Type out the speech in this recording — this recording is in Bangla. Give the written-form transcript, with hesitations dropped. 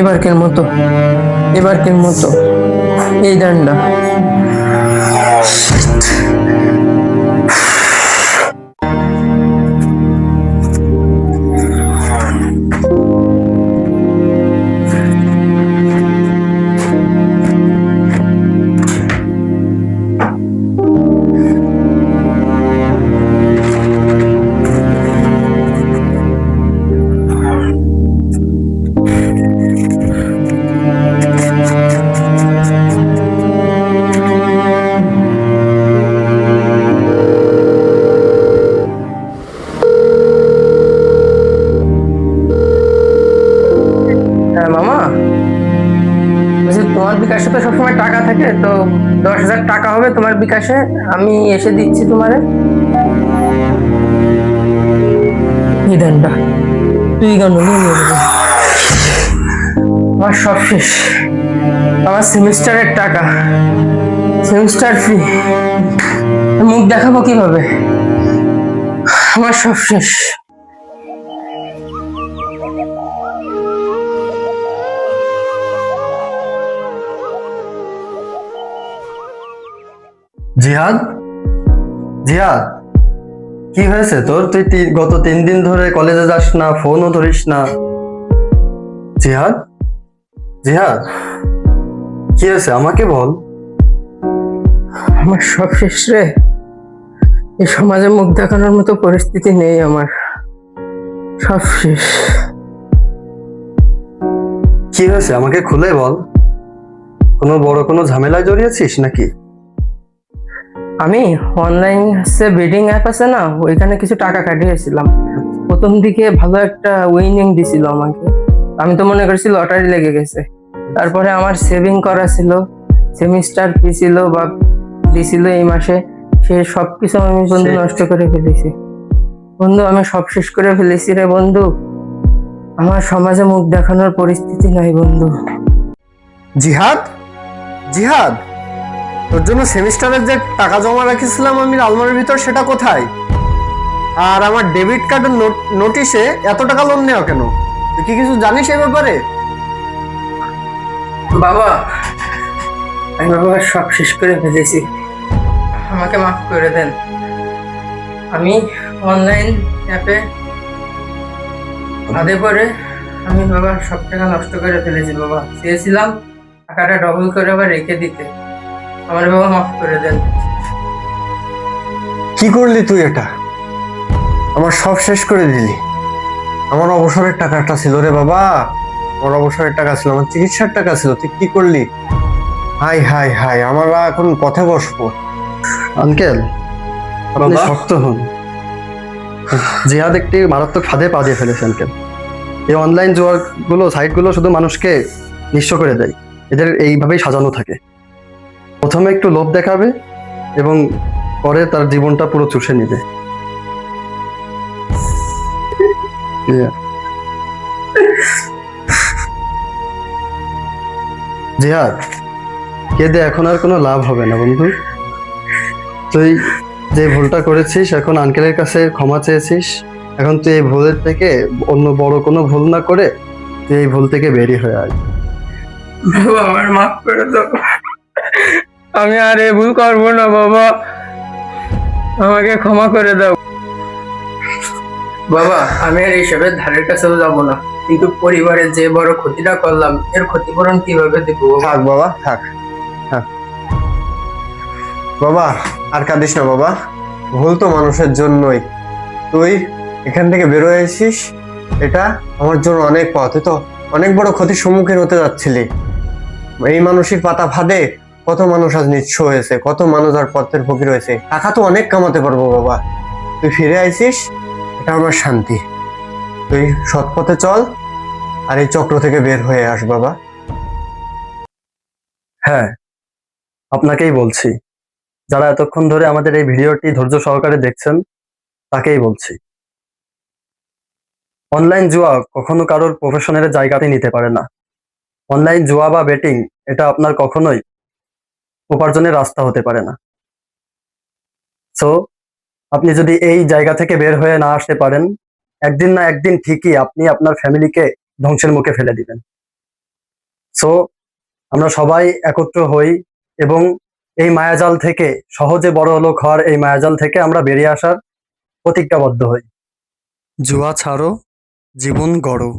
এবারকের মতো, এবারকের মতো এই ডান্ডা। হ্যাঁ মামা, বলছি তোমার বিকাশে তো সবসময় টাকা থাকে, তো 10,000 টাকা হবে তোমার বিকাশে, আমি এসে দিচ্ছি তোমারে। এই ডান্ডা তুই কেন নিয়ে নেবে? আমার সব শেষ, আমার সেমিস্টারের টাকা, সেমিস্টার ফি, মুখ দেখাবো কিভাবে? আমার সব শেষ। জিহাদ, জিহাদ, কি হয়েছে তোর? তুই গত 3 দিন ধরে কলেজে যাস না, ফোনও ধরিস না। জিহাদ, জিহাদ, কি হয়েছে আমাকে বল। আমার সব শেষ রে, এই সমাজে মুখ দেখানোর মতো পরিস্থিতি নেই আমার, সব শেষ। কি হয়েছে আমাকে খুলে বল। কোনো বড় কোনো ঝামেলায় জড়িয়েছিস নাকি? আমি অনলাইন বেটিং অ্যাপ আছে না, ওইখানে কিছু টাকা কাটিয়েছিলাম। প্রথম দিকে ভালো একটা উইনিং দিছিল আমাকে, আমি তো মনে করছি লটারি লেগে গেছে। তারপরে আমার সেভিং করা ছিল, সেমিস্টার ফি ছিল বা দিছিল এই মাসে, সে সবকিছু আমি বন্ধু নষ্ট করে ফেলেছি। বন্ধু আমি সব শেষ করে ফেলেছি রে বন্ধু, আমার সমাজে মুখ দেখানোর পরিস্থিতি নাই বন্ধু। জিহাদ, জিহাদ, তোর জন্য সেমিস্টারের যে টাকা জমা রাখিছিলাম আমি আলমারির ভিতর, সেটা কোথায়? আর আমার ডেবিট কার্ডের নোটিশে এত টাকা লোন নেওয়া কেন? তুই কি কিছু জানিস এই ব্যাপারে? বাবা, আমি বাবা সব শেষ করে ফেলেছি, আমাকে মাফ করে দেন। আমি অনলাইন অ্যাপে ফাঁদে পড়ে আমি বাবা সব টাকা নষ্ট করে ফেলেছি। বাবা চেয়েছিলাম টাকাটা ডবল করে আবার রেখে দিতে, আমার বাবা মাফ করে দেন। কি করলি তুই এটা? আমার সব শেষ করে দিলি। আমার অবসরের টাকাটা ছিল রে বাবা, আমার অবসরের টাকা ছিল, আমার চিকিৎসার টাকা ছিল, তুই কি করলি? হাই হাই হাই, আমরা এখন পথে বসবো। আঙ্কেল, আপনি শক্ত হন। জিহাদ একটি মারাত্মক ফাঁদে পা দিয়ে ফেলেছে আঙ্কেল। এই অনলাইন জুয়া গুলো, সাইট গুলো শুধু মানুষকে নিঃস্ব করে দেয়। এদের এইভাবেই সাজানো থাকে। প্রথমে একটু লোভ দেখাবে এবং পরে তার জীবনটা পুরো চুষে নিবে। জিহাদ, কেঁদে এখন আর কোনো লাভ হবে না বন্ধু। তুই যে ভুলটা করেছিস, এখন আঙ্কেলের কাছে ক্ষমা চেয়েছিস, এখন তুই এই ভুলের থেকে অন্য বড় কোনো ভুল না করে তুই এই ভুল থেকে বেরিয়ে হয়ে আয়। বাবা আমার মাফ করে দাও, আমি আর এই ভুল করবো না বাবা, আমাকে ক্ষমা করে দাও। বাবা আমি আর এইসবের ধারের কাছেও যাবো না, কিন্তু পরিবারের যে বড় ক্ষতিটা করলাম এর ক্ষতিপূরণ কিভাবে দেবো? থাক বাবা, থাক থাক বাবা, আর কাঁদিস না বাবা। ভুল তো মানুষের জন্যই। তুই এখান থেকে বেরোয় এসিস, এটা আমার জন্য অনেক পথ। তুই তো অনেক বড় ক্ষতির সম্মুখীন হতে যাচ্ছিলি। এই মানুষের পাতা ফাঁদে কত মানুষ আজ নিঃস্ব হয়েছে, কত মানুষ আর পথের ফকির হয়েছে। টাকা তো অনেক কামাতে পারবো বাবা, তুই ফিরে আইসিস, এটা আমার শান্তি। তুই সৎ পথে চল আর এই চক্র থেকে বের হয়ে আস বাবা। হ্যাঁ, আপনাকেই বলছি, যারা এতক্ষণ ধরে আমাদের এই ভিডিওটি ধৈর্য সহকারে দেখছেন তাকেই বলছি, অনলাইন জুয়া কখনো কারোর প্রফেশনের জায়গাতে নিতে পারে না। অনলাইন জুয়া বা বেটিং এটা আপনার কখনোই উপার্জনের রাস্তা হতে পারে না। সো আপনি যদি এই জায়গা থেকে বের হয়ে না আসতে পারেন, একদিন না একদিন ঠিকই আপনি আপনার ফ্যামিলিকে ধ্বংসের মুখে ফেলে দিবেন। সো আমরা সবাই একত্র হই এবং এই মায়াজাল থেকে, সহজে বড় লোক হওয়ার এই মায়াজাল থেকে আমরা বেরিয়ে আসার প্রতিজ্ঞাবদ্ধ হই। জুয়া ছাড়ো, জীবন গড়ো।